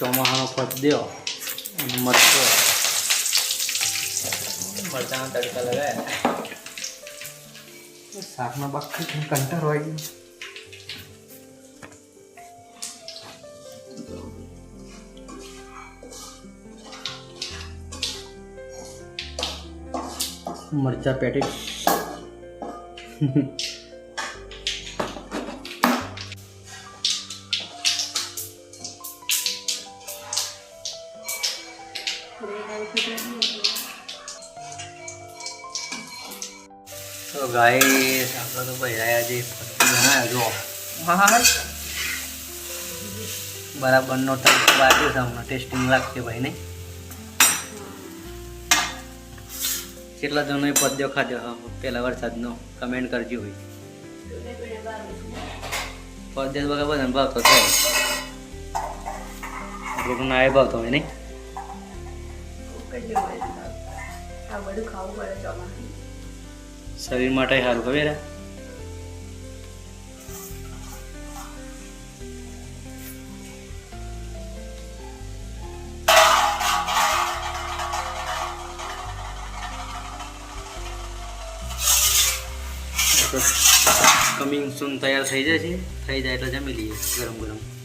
ચોમાસાનો પદ્યો અને મરચો મરચાનો તડકા લગાવ્યા શાકના બાકી કંટાળો આવી ગયો મરચા પેટી तो गाइस આપણે તો ભાઈ આજે બનાવ્યા જો બરાબરનો તડકો વાગ્યો છે હમણાં ટેસ્ટિંગ લાગશે ભાઈ ને કેટલા જણોએ પદ્યો ખાધો પહેલા વરસાદનો કમેન્ટ કરજો ભાઈ પદ્ય વગર બધાને ભાવતો થાય આપણું ના એ ભાવતો હોય નહીં શરીર માટે સારું ખબર કમિંગ સૂન તૈયાર થઈ જાય છે થઈ જાય એટલે જમી લઈએ ગરમ ગરમ